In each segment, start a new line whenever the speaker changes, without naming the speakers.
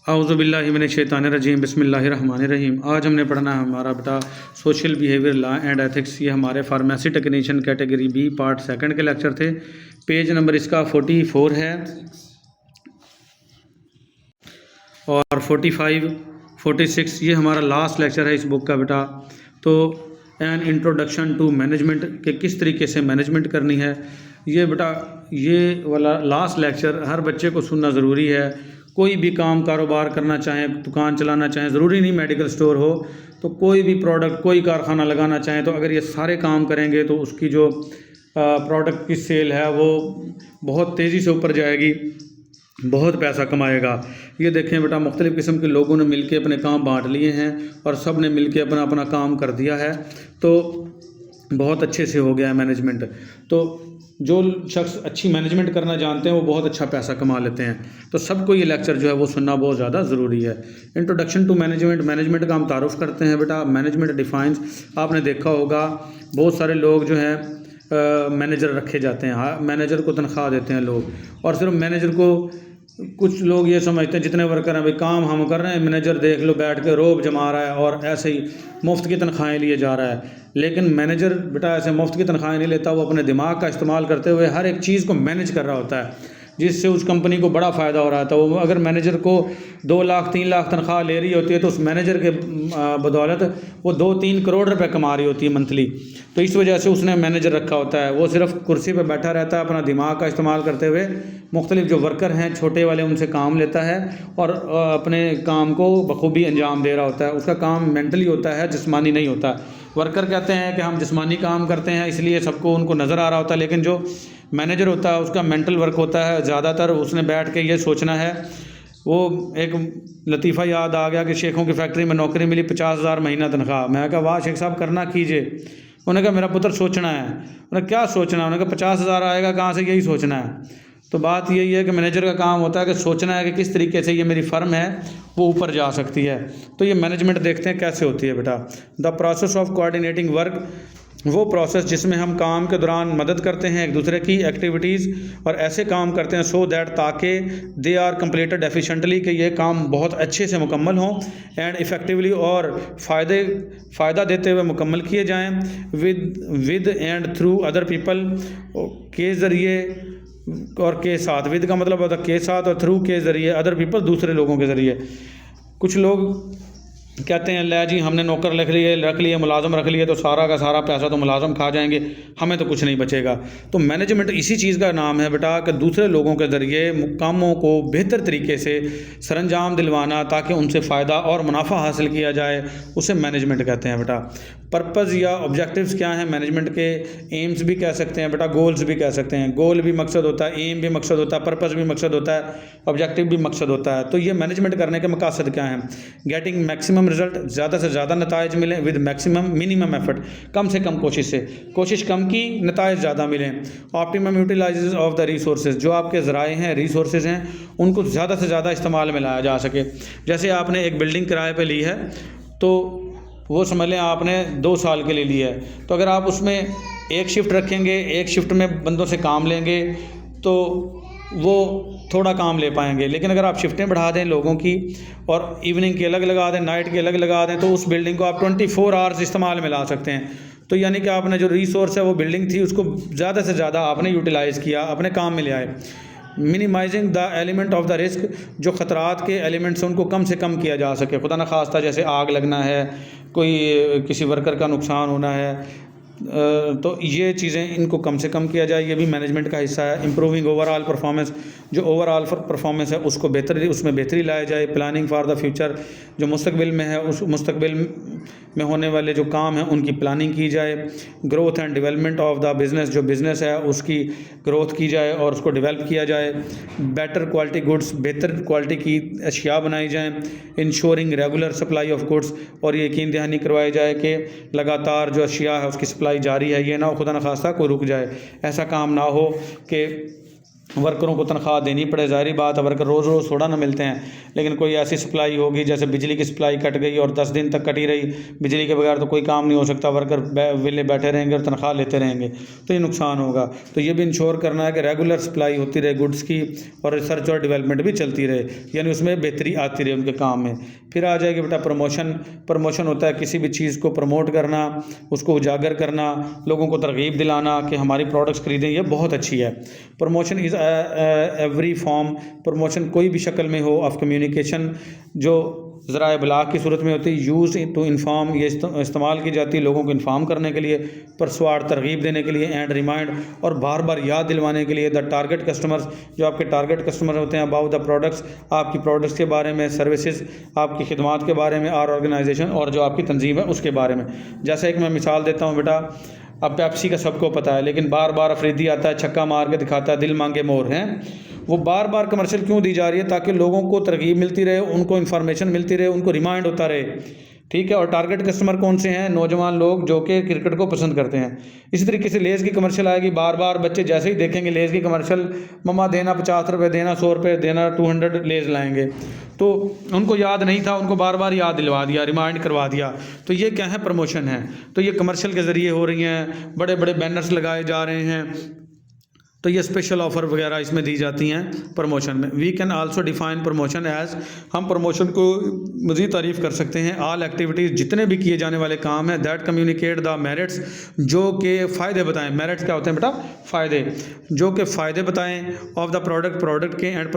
औज़ुबिल्लाहिमिनश्शैतानिर्रजीम बिस्मिल्लाहिर्रहमानिर्रहीम। आज हमने पढ़ना है हमारा बेटा social behaviour law and ethics. ये हमारे pharmacy technician category B part second के लेक्चर थे। पेज नंबर इसका 44 है और 45 46 ये हमारा लास्ट लेक्चर है इस बुक का बेटा। तो एन इंट्रोडक्शन टू मैनेजमेंट के किस तरीके से मैनेजमेंट करनी है ये बेटा, ये वाला लास्ट लेक्चर हर बच्चे को सुनना ज़रूरी है। कोई भी काम कारोबार करना चाहें, दुकान चलाना चाहें, ज़रूरी नहीं मेडिकल स्टोर हो, तो कोई भी प्रोडक्ट, कोई कारखाना लगाना चाहें, तो अगर ये सारे काम करेंगे तो उसकी जो प्रोडक्ट की सेल है वो बहुत तेज़ी से ऊपर जाएगी, बहुत पैसा कमाएगा। ये देखें बेटा, मुख्तलिफ़ किस्म के लोगों ने मिलके अपने काम बांट लिए हैं और सब ने मिलके अपना अपना काम कर दिया है, तो बहुत अच्छे से हो गया है मैनेजमेंट। तो जो शख्स अच्छी मैनेजमेंट करना जानते हैं वो बहुत अच्छा पैसा कमा लेते हैं। तो सबको ये लेक्चर जो है वो सुनना बहुत ज़्यादा ज़रूरी है। इंट्रोडक्शन टू मैनेजमेंट, मैनेजमेंट का हम तारुफ करते हैं बेटा। मैनेजमेंट डिफाइंस, आपने देखा होगा बहुत सारे लोग जो हैं मैनेजर रखे जाते हैं, हाँ मैनेजर को तनख्वाह देते हैं लोग, और सिर्फ मैनेजर को कुछ लोग ये समझते हैं जितने वर्कर हैं भाई काम हम कर रहे हैं, मैनेजर देख लो बैठ के रोब जमा रहा है और ऐसे ही मुफ्त की तनख्वाहें लिए जा रहा है। लेकिन मैनेजर बेटा ऐसे मुफ्त की तनख्वाहें नहीं लेता, वो अपने दिमाग का इस्तेमाल करते हुए हर एक चीज़ को मैनेज कर रहा होता है जिससे उस कंपनी को बड़ा फ़ायदा हो रहा था। वो अगर मैनेजर को 2 लाख 3 लाख तनख्वाह ले रही होती है तो उस मैनेजर के बदौलत वो 2-3 करोड़ रुपए कमा रही होती है मंथली। तो इस वजह से उसने मैनेजर रखा होता है। वो सिर्फ कुर्सी पर बैठा रहता है, अपना दिमाग का इस्तेमाल करते हुए मुख्तलिफ जो वर्कर हैं छोटे वाले उनसे काम लेता है और अपने काम को बखूबी अंजाम दे रहा होता है। उसका काम मेंटली होता है, जिस्मानी नहीं होता। वर्कर कहते हैं कि हम जिस्मानी काम करते हैं इसलिए सबको उनको नज़र आ रहा होता है, लेकिन जो मैनेजर होता है उसका मेंटल वर्क होता है ज़्यादातर। उसने बैठ के ये सोचना है, वो एक लतीफ़ा याद आ गया कि शेखों की फैक्ट्री में नौकरी मिली 50,000 महीना तनख्वाह। मैं कहा वाह शेख साहब करना कीजिए। उन्होंने कहा मेरा पुत्र सोचना है। उन्होंने क्या सोचना है? उन्होंने कहा 50,000 आएगा कहाँ से, यही सोचना है। तो बात यही है कि मैनेजर का काम होता है कि सोचना है कि किस तरीके से ये मेरी फर्म है वो ऊपर जा सकती है। तो ये मैनेजमेंट देखते हैं कैसे होती है बेटा। The process of coordinating work, वो प्रोसेस जिसमें हम काम के दौरान मदद करते हैं एक दूसरे की एक्टिविटीज़ और ऐसे काम करते हैं सो दैट ताकि दे आर कंप्लीटेड एफिशिएंटली, कि ये काम बहुत अच्छे से मुकम्मल हों, एंड इफ़ेक्टिवली और फ़ायदा देते हुए मुकम्मल किए जाएं, with and through other people, के ज़रिए और के साथ। विद का मतलब होता है के साथ और थ्रू के ज़रिए, अदर पीपल दूसरे लोगों के ज़रिए। कुछ लोग कहते हैं ले जी हमने नौकर रख लिए मुलाजम रख लिए तो सारा का सारा पैसा तो मुलाजम खा जाएंगे, हमें तो कुछ नहीं बचेगा। तो मैनेजमेंट इसी चीज़ का नाम है बेटा कि दूसरे लोगों के ज़रिए कामों को बेहतर तरीके से सरंजाम दिलवाना ताकि उनसे फ़ायदा और मुनाफा हासिल किया जाए, उसे मैनेजमेंट कहते हैं बेटा। पर्पज़ या ऑब्जेक्टिव्स क्या हैं मैनेजमेंट के? एम्स भी कह सकते हैं बेटा, गोल्स भी कह सकते हैं। गोल भी मकसद होता है, एम भी मकसद होता है, पर्पज़ भी मकसद होता है, ऑब्जेक्टिव भी मकसद होता है। तो ये मैनेजमेंट करने के मकसद क्या हैं? गेटिंग मैक्सिमम रिजल्ट, ज़्यादा से ज़्यादा नताइज मिलें, विद मैक्सिमम मिनिमम एफर्ट, कम से कम कोशिश से, कोशिश कम की नताइज ज़्यादा मिलें। Optimum utilisation of the resources, जो आपके ज़राए हैं रिसोर्सेज हैं उनको ज़्यादा से ज़्यादा इस्तेमाल में लाया जा सके। जैसे आपने एक बिल्डिंग किराए पे ली है तो वो समझ लें आपने 2 साल के लिए लिया है, तो अगर आप उसमें एक शिफ्ट रखेंगे, एक शिफ्ट में बंदों से काम लेंगे तो वो थोड़ा काम ले पाएंगे। लेकिन अगर आप शिफ्टें बढ़ा दें लोगों की और इवनिंग की अलग लगा दें, नाइट की अलग लगा दें, तो उस बिल्डिंग को आप 24 आवर्स इस्तेमाल में ला सकते हैं। तो यानी कि आपने जो रिसोर्स है वो बिल्डिंग थी उसको ज़्यादा से ज़्यादा आपने यूटिलाइज़ किया, अपने काम में ले आए। Minimising the element of the risk, जो ख़तरात के एलिमेंट्स हैं उनको कम से कम किया जा सके। खुदा न खास्ता जैसे आग लगना है, कोई किसी वर्कर का नुकसान होना है, तो ये चीज़ें इनको कम से कम किया जाए, ये भी मैनेजमेंट का हिस्सा है। इम्प्रूविंग ओवरऑल परफॉर्मेंस, जो ओवरऑल परफॉर्मेंस है उसको उसमें बेहतरी लाया जाए। प्लानिंग फॉर द फ्यूचर, जो मुस्तकबिल में है उस मुस्तकबिल में होने वाले जो काम हैं उनकी प्लानिंग की जाए। Growth and development of the business, जो बिज़नेस है उसकी ग्रोथ की जाए और उसको डेवलप किया जाए। बेटर क्वालिटी गुड्स, बेहतर क्वालिटी की अशिया बनाई जाएँ। Ensuring regular supply of goods, और ये यकीन दहानी करवाई जाए कि लगातार जो अशिया है उसकी सप्लाई जारी है, ये ना हो खुदा न खास्ता कोई रुक जाए। ऐसा काम ना हो कि वर्करों को तनख्वाह देनी पड़े, ज़ाहिर बात है वर्कर रोज़ रोज़ थोड़ा ना मिलते हैं, लेकिन कोई ऐसी सप्लाई होगी जैसे बिजली की सप्लाई कट गई और 10 दिन तक कटी रही, बिजली के बगैर तो कोई काम नहीं हो सकता, वर्कर विले बैठे रहेंगे और तनख्वाह लेते रहेंगे तो ये नुकसान होगा। तो ये भी इंश्योर करना है कि रेगुलर सप्लाई होती रहे गुड्स की और रिसर्च और डेवलपमेंट भी चलती रहे, यानी उसमें बेहतरी आती रहे उनके काम में। फिर आ जाएगी बेटा प्रमोशन। प्रमोशन होता है किसी भी चीज़ को प्रमोट करना, उसको उजागर करना, लोगों को तरगीब दिलाना कि हमारी प्रोडक्ट्स खरीदें, ये बहुत अच्छी है। Promotion is every form, promotion कोई भी शक्ल में हो ऑफ कम्युनिकेशन जो ज़राए इबलाग की सूरत में होती है, यूज़ टू इन्फॉर्म, ये इस्तेमाल की जाती है लोगों को इन्फॉर्म करने के लिए, परसुआड तरगीब देने के लिए, एंड रिमाइंड और बार बार याद दिलवाने के लिए द टारगेट कस्टमर्स, जो आपके टारगेट कस्टमर होते हैं, अबाउट द प्रोडक्ट्स, आपकी प्रोडक्ट्स के बारे में, सर्विसेज, आपकी खिदमात के बारे में, और ऑर्गेनाइजेशन और जो आपकी तंजीम है उसके बारे में। जैसे एक मैं मिसाल देता हूँ बेटा, अब पेप्सी का सबको पता है, लेकिन बार बार अफरीदी आता है, छक्का मार के दिखाता है, दिल मांगे मोर हैं, वो बार बार कमर्शियल क्यों दी जा रही है? ताकि लोगों को तरगीब मिलती रहे, उनको इन्फॉर्मेशन मिलती रहे, उनको रिमाइंड होता रहे, ठीक है। और टारगेट कस्टमर कौन से हैं? नौजवान लोग जो कि क्रिकेट को पसंद करते हैं। इसी तरीके से लेज़ की कमर्शियल आएगी, बार बार बच्चे जैसे ही देखेंगे लेज़ की कमर्शियल, मम्मा देना 50 रुपये देना, 100 रुपये देना, 200 लेज़ लाएंगे, तो उनको याद नहीं था, उनको बार बार याद दिलवा दिया, रिमाइंड करवा दिया। तो ये क्या है? प्रमोशन है। तो ये कमर्शियल के ज़रिए हो रही हैं, बड़े बड़े बैनर्स लगाए जा रहे हैं, तो ये स्पेशल ऑफ़र वगैरह इसमें दी जाती हैं प्रमोशन में। We can also define promotion as, हम प्रमोशन को मज़ीद तारीफ़ कर सकते हैं, ऑल एक्टिविटीज़, जितने भी किए जाने वाले काम हैं, दैट कम्युनिकेट द मेरिट्स, जो कि फ़ायदे बताएं। मेरिट्स क्या होते हैं बेटा? फ़ायदे, जो कि फ़ायदे बताएं ऑफ द प्रोडक्ट के, एंड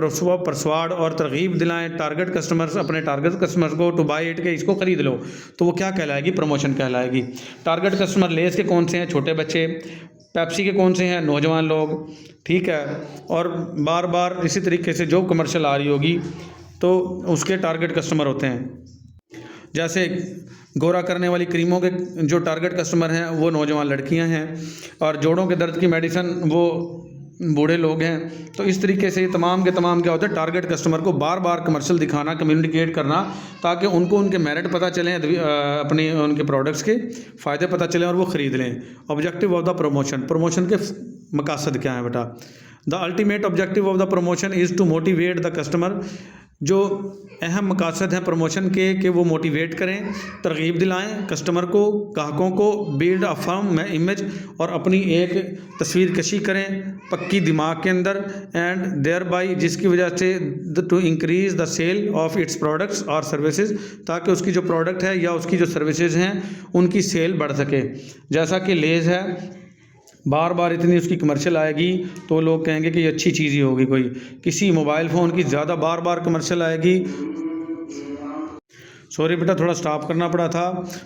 परसुआड और तरगीब दिलाएं टारगेट कस्टमर्स, अपने टारगेट कस्टमर्स को, टू बाई इट, के इसको ख़रीद लो, तो वो क्या कहलाएगी? प्रमोशन कहलाएगी। टारगेट कस्टमर लेज़ के कौन से हैं? छोटे बच्चे। पेप्सी के कौन से हैं? नौजवान लोग, ठीक है। और बार बार इसी तरीके से जो कमर्शियल आ रही होगी तो उसके टारगेट कस्टमर होते हैं। जैसे गोरा करने वाली क्रीमों के जो टारगेट कस्टमर हैं वो नौजवान लड़कियां हैं, और जोड़ों के दर्द की मेडिसिन वो बूढ़े लोग हैं। तो इस तरीके से तमाम के तमाम क्या होता है? टारगेट कस्टमर को बार बार कमर्शियल दिखाना, कम्युनिकेट करना, ताकि उनको उनके मेरिट पता चलें, अपनी उनके प्रोडक्ट्स के फ़ायदे पता चलें और वो ख़रीद लें। Objective of the promotion, promotion के मकासद क्या है बेटा? The ultimate objective of the promotion is to motivate the customer, जो अहम मकासद हैं प्रमोशन के कि वो मोटिवेट करें, तरगीब दिलाएं कस्टमर को, ग्राहकों को, बिल्ड अ फर्म इमेज, और अपनी एक तस्वीर कशी करें पक्की दिमाग के अंदर, एंड देयर बाई, जिसकी वजह से to increase the sale of its products और सर्विसेज, ताकि उसकी जो प्रोडक्ट है या उसकी जो सर्विसेज हैं उनकी सेल बढ़ सके। जैसा कि लेज़ है, बार बार इतनी उसकी कमर्शियल आएगी तो लोग कहेंगे कि ये अच्छी चीज़ ही होगी कोई। किसी मोबाइल फ़ोन की ज़्यादा बार बार कमर्शियल आएगी, सॉरी बेटा थोड़ा स्टॉप करना पड़ा था,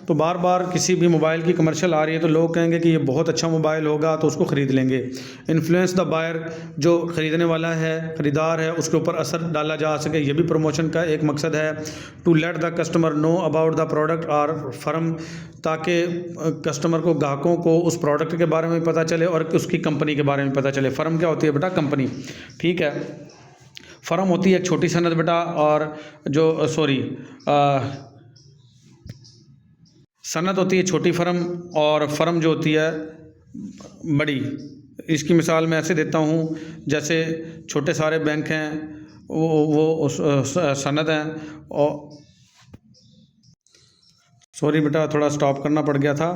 तो बार बार किसी भी मोबाइल की कमर्शियल आ रही है तो लोग कहेंगे कि ये बहुत अच्छा मोबाइल होगा तो उसको ख़रीद लेंगे। इन्फ्लुएंस द बायर, जो ख़रीदने वाला है, ख़रीदार है, उसके ऊपर असर डाला जा सके, ये भी प्रमोशन का एक मकसद है। To let the customer know about the product और फर्म, ताकि कस्टमर को, ग्राहकों को उस प्रोडक्ट के बारे में पता चले और उसकी कंपनी के बारे में पता चले। फ़र्म क्या होती है बेटा? कंपनी, ठीक है। फ़र्म होती है एक छोटी सनत बेटा, और जो सनत होती है छोटी फ़र्म, और फ़र्म जो होती है बड़ी। इसकी मिसाल मैं ऐसे देता हूँ, जैसे छोटे सारे बैंक हैं वो सनत हैं, और सॉरी बेटा थोड़ा स्टॉप करना पड़ गया था।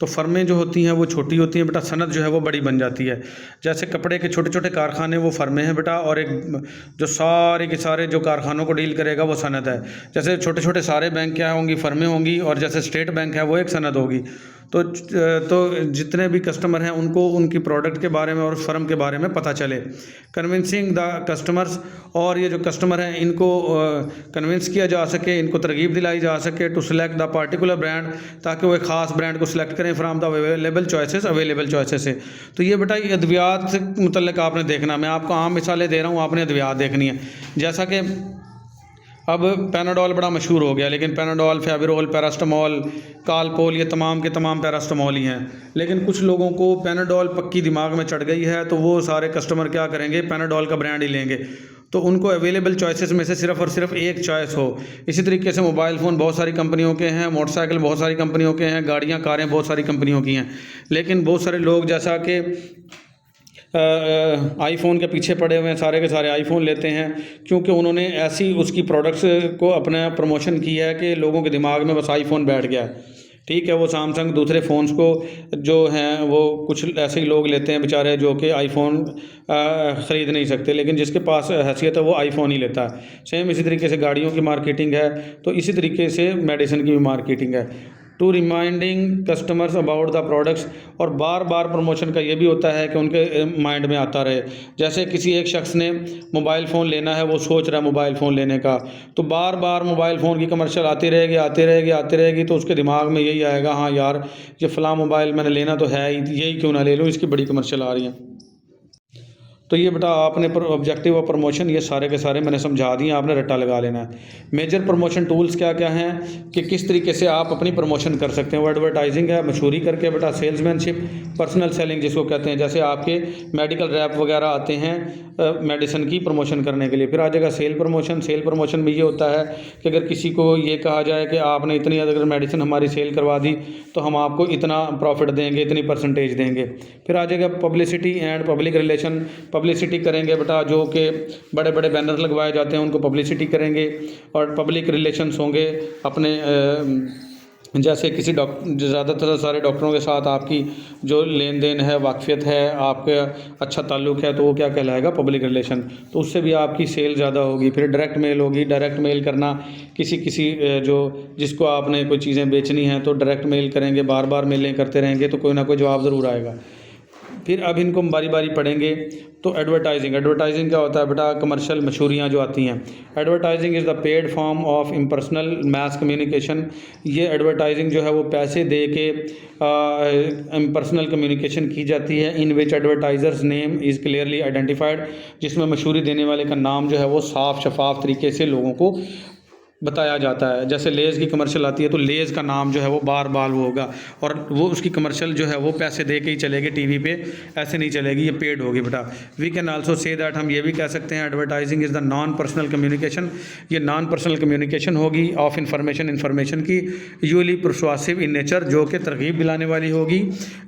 तो फर्में जो होती हैं वो छोटी होती हैं बेटा, सनत जो है वो बड़ी बन जाती है। जैसे कपड़े के छोटे छोटे कारखाने वो फर्में हैं बेटा, और एक जो सारे के सारे जो कारखानों को डील करेगा वो सनत है। जैसे छोटे छोटे सारे बैंक क्या होंगी? फर्में होंगी, और जैसे स्टेट बैंक है वो एक सनत होगी। तो जितने भी कस्टमर हैं उनको उनकी प्रोडक्ट के बारे में और फर्म के बारे में पता चले। कन्विंसिंग द कस्टमर्स, और ये जो कस्टमर हैं इनको कन्विंस किया जा सके, इनको तरगीब दिलाई जा सके, to select the particular brand, ताकि वो एक ख़ास ब्रांड को सिलेक्ट करें फ्राम द अवेलेबल चॉइसेस से। तो ये बेटा ये अद्वियात से मुतल्लिक आपने देखना, मैं आपको आम मिसालें दे रहा हूँ, आपने अद्वियात देखनी है। जैसा कि अब पैनाडोल बड़ा मशहूर हो गया, लेकिन पैनाडोल, फेविरोल, पैरास्टामोल, कालपोल, ये तमाम के तमाम पैरास्टामोल ही हैं। लेकिन कुछ लोगों को पैनाडोल पक्की दिमाग में चढ़ गई है, तो वो सारे कस्टमर क्या करेंगे? पैनाडोल का ब्रांड ही लेंगे। तो उनको अवेलेबल चॉइसेस में से सिर्फ और सिर्फ एक चॉइस हो। इसी तरीके से मोबाइल फ़ोन बहुत सारी कंपनियों के हैं, मोटरसाइकिल बहुत सारी कंपनियों के हैं, गाड़ियाँ, कारें बहुत सारी कंपनियों की हैं। लेकिन बहुत सारे लोग, जैसा कि आईफ़ोन के पीछे पड़े हुए हैं, सारे के सारे आईफ़ोन लेते हैं क्योंकि उन्होंने ऐसी उसकी प्रोडक्ट्स को अपना प्रमोशन किया है कि लोगों के दिमाग में बस आईफ़ोन बैठ गया है। ठीक है, वो सैमसंग दूसरे फ़ोन्स को जो हैं वो कुछ ऐसे ही लोग लेते हैं बेचारे जो कि आईफ़ोन ख़रीद नहीं सकते, लेकिन जिसके पास हैसियत है वो आईफ़ोन ही लेता है। सेम इसी तरीके से गाड़ियों की मार्केटिंग है, तो इसी तरीके से मेडिसिन की भी मार्केटिंग है। To reminding customers about the products, और बार बार प्रमोशन का ये भी होता है कि उनके माइंड में आता रहे। जैसे किसी एक शख्स ने मोबाइल फ़ोन लेना है, वो सोच रहा है मोबाइल फ़ोन लेने का, तो बार बार मोबाइल फ़ोन की कमर्शियल आती रहेगी आती रहेगी आती रहेगी, तो उसके दिमाग में यही आएगा, हाँ यार ये फ़लाँ मोबाइल मैंने लेना तो है ही, यही क्यों ना ले लूँ, इसकी बड़ी कमर्शियल आ रही है। तो ये बेटा आपने ऑब्जेक्टिव और प्रमोशन ये सारे के सारे मैंने समझा दिए, आपने रट्टा लगा लेना है। मेजर प्रमोशन टूल्स क्या क्या हैं कि किस तरीके से आप अपनी प्रमोशन कर सकते हैं। वो एडवर्टाइजिंग है, मशहूरी करके बेटा, सेल्समैनशिप, पर्सनल सेलिंग जिसको कहते हैं, जैसे आपके मेडिकल रैप वगैरह आते हैं मेडिसिन की प्रमोशन करने के लिए। फिर आ जाएगा सेल प्रमोशन। सेल प्रमोशन में ये होता है कि अगर किसी को ये कहा जाए कि आपने इतनी अगर मेडिसिन हमारी सेल करवा दी तो हम आपको इतना प्रॉफिट देंगे, इतनी परसेंटेज देंगे। फिर आ जाएगा publicity and public relation. Publicity करेंगे बेटा, जो कि बड़े बड़े बैनर लगवाए जाते हैं उनको पब्लिसिटी करेंगे। और पब्लिक रिलेशंस होंगे अपने जैसे किसी ज़्यादातर सारे डॉक्टरों के साथ आपकी जो लेन देन है, वाकफियत है, आपका अच्छा ताल्लुक़ है, तो वो क्या कहलाएगा, पब्लिक रिलेशन। तो उससे भी आपकी सेल ज़्यादा होगी। फिर डायरेक्ट मेल होगी। डायरेक्ट मेल करना, किसी जो जिसको आपने कोई चीज़ें बेचनी हैं तो डायरेक्ट मेल करेंगे, बार बार मेलें करते रहेंगे तो कोई ना कोई जवाब ज़रूर आएगा। फिर अब इनको हम बारी बारी पढ़ेंगे। तो एडवर्टाइजिंग क्या होता है बेटा, कमर्शियल मशहूरियाँ जो आती हैं। Advertising is the paid form of impersonal mass communication. ये एडवर्टाइजिंग जो है वो पैसे दे के इम्पर्सनल कम्युनिकेशन की जाती है। In which advertisers name is clearly identified, जिसमें मशहूरी देने वाले का नाम जो है वो साफ शफाफ तरीके से लोगों को बताया जाता है। जैसे लेज़ की कमर्शियल आती है तो लेज़ का नाम जो है वो बार बार वो होगा, और वो उसकी कमर्शियल जो है वो पैसे दे के ही चलेगी टीवी पे, ऐसे नहीं चलेगी, ये पेड होगी बेटा। We can also say that, हम ये भी कह सकते हैं advertising is the non personal communication. ये नॉन पर्सनल कम्युनिकेशन होगी ऑफ इंफॉर्मेशन की, यूजली परसुआसिव इन नेचर, जो कि तरगीब दिलाने वाली होगी।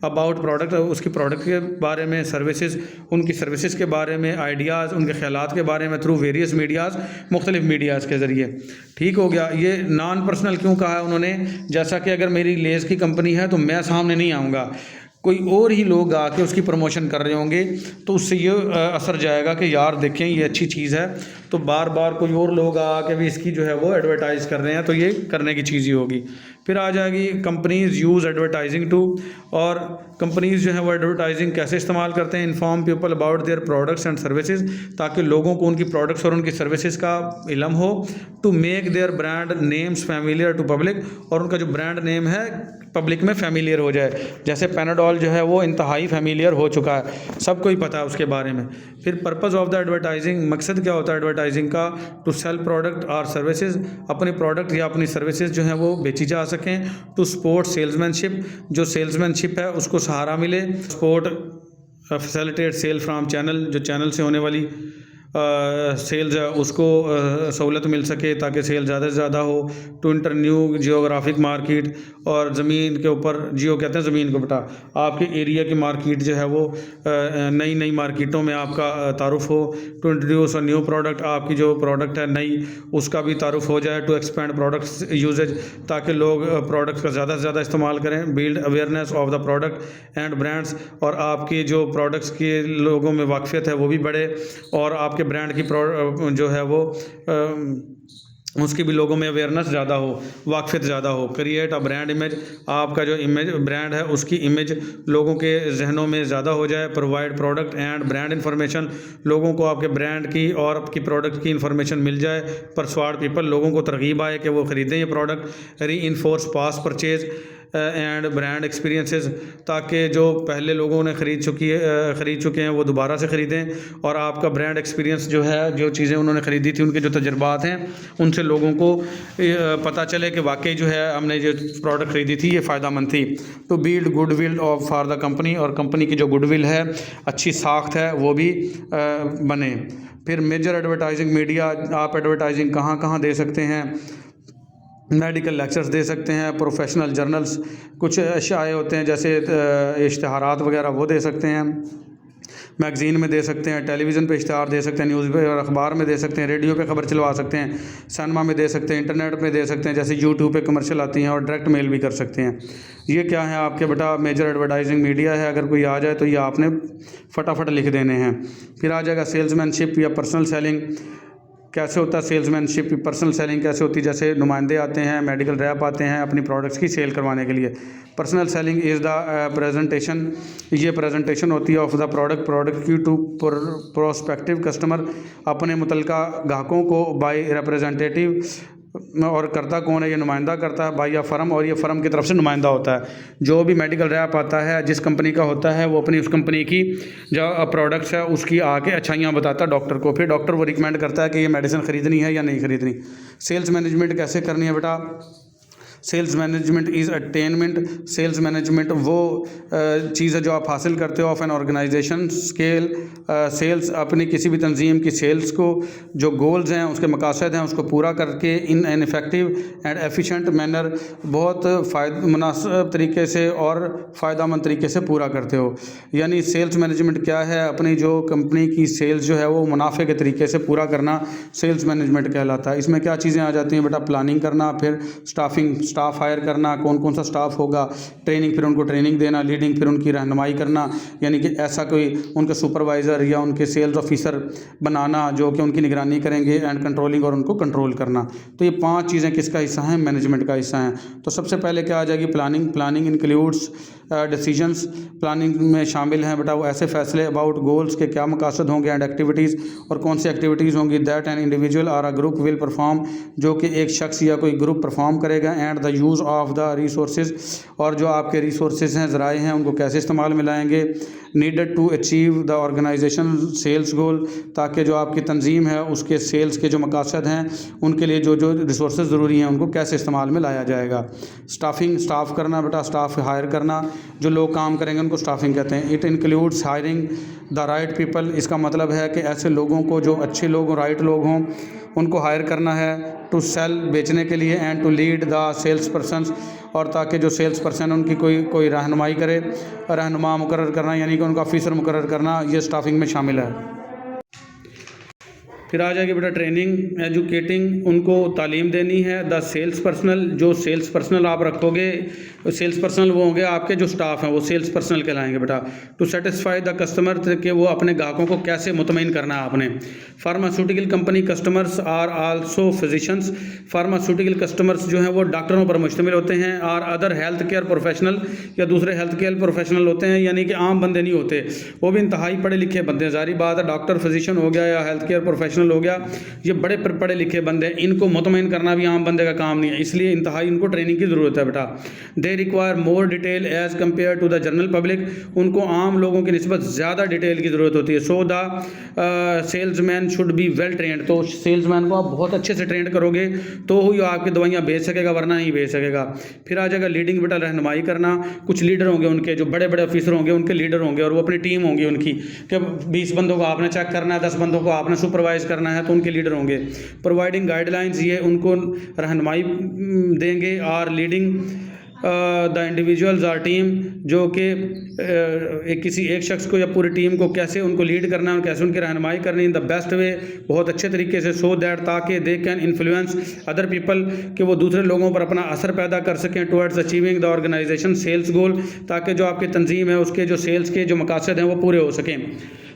अबाउट प्रोडक्ट, उसकी प्रोडक्ट के बारे में, सर्विसेज, उनकी सर्विसेज के बारे में, आइडियाज़, उनके ख्यालात के बारे में, थ्रू वेरियस मीडियाज़, मुख्तलिफ मीडियाज़ के ज़रिए। ठीक हो गया। ये नॉन पर्सनल क्यों कहा है उन्होंने, जैसा कि अगर मेरी लेज़ की कंपनी है तो मैं सामने नहीं आऊँगा, कोई और ही लोग आके उसकी प्रमोशन कर रहे होंगे, तो उससे ये असर जाएगा कि यार देखें ये अच्छी चीज़ है, तो बार बार कोई और लोग आके भी इसकी जो है वो एडवर्टाइज़ कर रहे हैं, तो ये करने की चीज़ ही होगी। फिर आ जाएगी कंपनीज़ यूज़ एडवर्टाइजिंग टू, और कंपनीज़ जो है वो एडवर्टाइजिंग कैसे इस्तेमाल करते हैं। Inform people about their products and services, ताकि लोगों को उनकी प्रोडक्ट्स और उनकी सर्विसेज का इल्म हो। To make their brand names familiar to public, और उनका जो ब्रांड नेम है पब्लिक में फैमिलियर हो जाए। जैसे पैनाडोल जो है वो इंतहाई फैमिलियर हो चुका है, सबको ही पता है उसके बारे में। फिर पर्पज़ ऑफ द एडवर्टाइजिंग, मकसद क्या होता है एडवर्टाइजिंग का, टू सेल प्रोडक्ट और सर्विसेज, अपने प्रोडक्ट या अपनी सर्विसेज जो हैं वो बेची जा सकें। टू सपोर्ट सेल्समैनशिप, जो सेल्समैनशिप है उसको सहारा मिले। Support facilitate sale from channel, जो चैनल से होने वाली सेल्स है उसको सहूलत मिल सके ताकि सेल ज़्यादा से ज़्यादा हो। To enter new geographic market, और ज़मीन के ऊपर, जियो कहते हैं ज़मीन को बेटा, आपके एरिया की मार्केट जो है वो नई नई मार्केटों में आपका तारुफ हो। To introduce a new product, आपकी जो प्रोडक्ट है नई उसका भी तारुफ हो जाए। टू एक्सपेंड प्रोडक्ट्स यूजेज, ताकि लोग प्रोडक्ट्स का ज़्यादा से ज़्यादा इस्तेमाल करें। Build awareness of the product and brands, और आपके जो प्रोडक्ट्स के लोगों में वाकफियत है वो भी बढ़े, और आपके ब्रांड की जो है वो उसकी भी लोगों में अवेयरनेस ज़्यादा हो, वाकफियत ज़्यादा हो। क्रिएट अ ब्रांड इमेज, आपका जो इमेज ब्रांड है उसकी इमेज लोगों के जहनों में ज़्यादा हो जाए। Provide product and brand information, लोगों को आपके ब्रांड की और आपकी प्रोडक्ट की इन्फॉर्मेशन मिल जाए। परसुआड पीपल, लोगों को तरगीब आए कि वो ख़रीदें ये प्रोडक्ट। री enforce pass purchase and brand experiences, ताकि जो पहले लोगों ने ख़रीद चुके हैं वो दोबारा से ख़रीदें, और आपका ब्रांड एक्सपीरियंस जो है, जो चीज़ें उन्होंने ख़रीदी थी उनके जो तजुर्बात हैं उनसे लोगों को पता चले कि वाकई जो है हमने जो प्रोडक्ट ख़रीदी थी ये फ़ायदेमंद थी। To build goodwill of for the company, और कंपनी की जो गुडविल है, अच्छी साख्त है, वो भी बने। फिर मेजर एडवर्टाइजिंग मीडिया, आप एडवर्टाइजिंग कहाँ कहाँ दे सकते हैं। मेडिकल लेक्चर्स दे सकते हैं। प्रोफेशनल जर्नल्स, कुछ अशाए होते हैं जैसे इश्तहारात वगैरह, वो दे सकते हैं। मैगज़ीन में दे सकते हैं, टेलीविज़न पे इश्तहार दे सकते हैं, न्यूज़पेपर अखबार में दे सकते हैं, रेडियो पे ख़बर चलवा सकते हैं, सिनेमा में दे सकते हैं, इंटरनेट पे दे सकते हैं, जैसे यूट्यूब पे कमर्शियल आती हैं, और डायरेक्ट मेल भी कर सकते हैं। ये क्या है आपके बेटा मेजर एडवर्टाइजिंग मीडिया है। अगर कोई आ जाए तो ये आपने फटाफट लिख देने हैं। फिर आ जाएगा सेल्समैनशिप या पर्सनल सेलिंग। कैसे होता है सेल्समैनशिप, पर्सनल सेलिंग कैसे होती है? जैसे नुमाइंदे आते हैं, मेडिकल रैप आते हैं अपनी प्रोडक्ट्स की सेल करवाने के लिए। Personal selling is the presentation, ये प्रेजेंटेशन होती है ऑफ द प्रोडक्ट की टू प्रोस्पेक्टिव कस्टमर, अपने मुतलका ग्राहकों को बाय रिप्रेजेंटेटिव। और करता कौन है? ये नुमाइंदा करता है बाय या फ़र्म, और ये फ़र्म की तरफ से नुमाइंदा होता है। जो भी मेडिकल रैप आता है जिस कंपनी का होता है, वो अपनी उस कंपनी की जो प्रोडक्ट्स है उसकी आके अच्छाइयाँ बताता है डॉक्टर को। फिर डॉक्टर वो रिकमेंड करता है कि ये मेडिसिन ख़रीदनी है या नहीं ख़रीदनी। सेल्स मैनेजमेंट कैसे करनी है बेटा? Sales management is attainment. Sales management वो चीज़ है जो आप हासिल करते हो of an organisation scale. Sales अपनी किसी भी तंजीम की सेल्स को जो गोल्स हैं, उसके मकासद हैं, उसको पूरा करके in an effective and efficient manner, बहुत मुनासिब तरीके से और फ़ायदामंद तरीके से पूरा करते हो। यानी सेल्स मैनेजमेंट क्या है? अपनी जो कंपनी की सेल्स जो है वो मुनाफे के तरीके से पूरा करना सेल्स मैनेजमेंट कहलाता है। इसमें क्या चीज़ें आ जाती हैं बेटा? प्लानिंग करना, फिर स्टाफ हायर करना, कौन कौन सा स्टाफ होगा, ट्रेनिंग, फिर उनको ट्रेनिंग देना, लीडिंग, फिर उनकी रहनुमाई करना, यानी कि ऐसा कोई उनके सुपरवाइज़र या उनके सेल्स ऑफिसर बनाना जो कि उनकी निगरानी करेंगे, एंड कंट्रोलिंग, और उनको कंट्रोल करना। तो ये 5 चीज़ें किसका हिस्सा हैं? मैनेजमेंट का हिस्सा हैं। तो सबसे पहले क्या आ जाएगी? Planning. Planning includes decisions. Planning में शामिल हैं बेटा वो ऐसे फैसले अबाउट गोल्स के क्या मकासद होंगे, एंड एक्टिविटीज़, और कौन सी एक्टिविटीज़ होंगी दैट एन इंडिविजुअल और अ ग्रुप विल परफॉर्म, जो कि एक शख्स या कोई ग्रुप परफॉर्म करेगा, and the use of the resources, और जो आपके रिसोर्सेज हैं, ज़राए हैं, उनको कैसे इस्तेमाल में लाएंगे। Needed to achieve the organization sales goal, ताकि जो आपकी तंजीम है उसके सेल्स के जो मकासद हैं उनके लिए जो जो रिसोर्सेज ज़रूरी हैं उनको कैसे इस्तेमाल में लाया जाएगा। स्टाफिंग, स्टाफ करना बेटा, स्टाफ हायर करना, जो लोग काम करेंगे उनको स्टाफिंग कहते हैं। It includes hiring the right people, इसका मतलब है कि ऐसे लोगों को जो अच्छे लोग हों, राइट लोग हों, उनको हायर करना है टू सेल, बेचने के लिए, and to lead the sales persons, और ताकि जो सेल्स पर्सन उनकी कोई रहनुमाई करे, रहनुमा मुकर्रर करना, यानी कि उनका ऑफिसर मुकर्रर करना, ये स्टाफिंग में शामिल है। फिर आ जाएगी बेटा ट्रेनिंग, एजुकेटिंग, उनको तालीम देनी है। द सेल्स पर्सनल, जो सेल्स पर्सनल आप रखोगे, सेल्स पर्सनल वो होंगे आपके जो स्टाफ हैं, वो सेल्स पर्सनल कहलाएंगे बेटा। टू सेटिस्फाई द कस्टमर, कि वो अपने ग्राहकों को कैसे मुतमईन करना है आपने। Pharmaceutical company customers are also physicians, pharmaceutical customers जो हैं वो डॉक्टरों पर मुश्तमिल होते हैं, और अदर हेल्थ केयर प्रोफेशनल, या दूसरे हेल्थ केयर प्रोफेशनल होते हैं, यानी कि आम बंदे नहीं होते, वो भी इंतहाई पढ़े लिखे बंदे। जारी बात है, डॉक्टर फिजिशियन हो गया या हेल्थ केयर प्रोफेशनल हो गया, ये बड़े पढ़े लिखे बंदे, इनको मुतमईन करना भी आम बंदे का काम नहीं है, इसलिए इंतहाई इनको ट्रेनिंग की ज़रूरत है बेटा। They require more detail as compare to the general public, उनको आम लोगों की निस्बत ज़्यादा डिटेल की ज़रूरत होती है। So the salesman should be well trained, तो सेल्समैन को आप बहुत अच्छे से ट्रेंड करोगे तो ही आपकी दवाइयाँ बेच सकेगा, वरना नहीं बेच सकेगा। फिर आ जाएगा लीडिंग बेटा, रहनुमाई करना। कुछ लीडर होंगे उनके, जो बड़े बड़े ऑफिसर होंगे उनके लीडर होंगे, और वो अपनी टीम होंगी उनकी, कि 20 बंदों को आपने चेक करना है, 10 बंदों को आपने सुपरवाइज करना है, तो उनके लीडर होंगे। प्रोवाइडिंग गाइडलाइंस, ये उनको रहनुमाई देंगे। और leading the individuals or team, जो कि किसी एक शख्स को या पूरी टीम को कैसे उनको लीड करना है और कैसे उनकी रहनुमाई करनी इन द बेस्ट वे, बहुत अच्छे तरीके से। सो दैट, ताकि they can influence other people, कि वो दूसरे लोगों पर अपना असर पैदा कर सकें towards achieving the organization sales goal, ताकि जो आपकी तंजीम है उसके जो सेल्स के जो मकासद हैं वो पूरे हो सकें।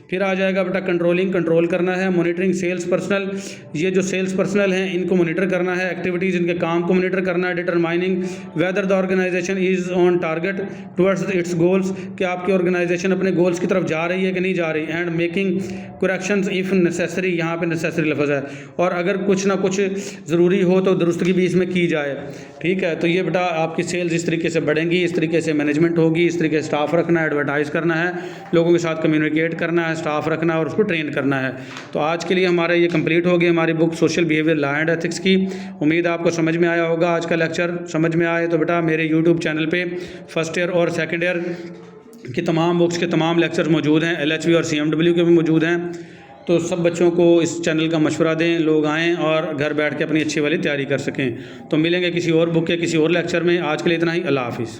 फिर आ जाएगा बेटा कंट्रोलिंग, कंट्रोल करना है। मॉनिटरिंग सेल्स पर्सनल, ये जो सेल्स पर्सनल हैं इनको मॉनिटर करना है, एक्टिविटीज़ इनके काम को मॉनिटर करना है। Determining whether the organisation is on target towards its goals, कि आपकी ऑर्गेनाइजेशन अपने गोल्स की तरफ जा रही है कि नहीं जा रही। And making corrections if necessary, यहाँ पे नेसेसरी लफ्ज़ है, और अगर कुछ ना कुछ ज़रूरी हो तो दुरुस्तगी भी इसमें की जाए। ठीक है, तो ये बेटा आपकी सेल्स इस तरीके से बढ़ेंगी, इस तरीके से मैनेजमेंट होगी, इस तरीके से स्टाफ रखना है, एडवर्टाइज़ करना है, लोगों के साथ कम्युनिकेट करना है, स्टाफ रखना है और उसको ट्रेन करना है। तो आज के लिए हमारा ये कंप्लीट हो गई हमारी book social behaviour law and ethics की। उम्मीद आपको समझ में आया होगा। आज का लेक्चर समझ में आए तो बेटा मेरे यूट्यूब चैनल पे फर्स्ट ईयर और सेकंड ईयर की तमाम बुक्स के तमाम लेक्चर्स मौजूद हैं, LHV और CMW के भी मौजूद हैं। तो सब बच्चों को इस चैनल का मशवरा दें, लोग आएँ और घर बैठ के अपनी अच्छी वाली तैयारी कर सकें। तो मिलेंगे किसी और बुक के किसी और लेक्चर में। आज के लिए इतना ही। अल्लाह हाफिज़।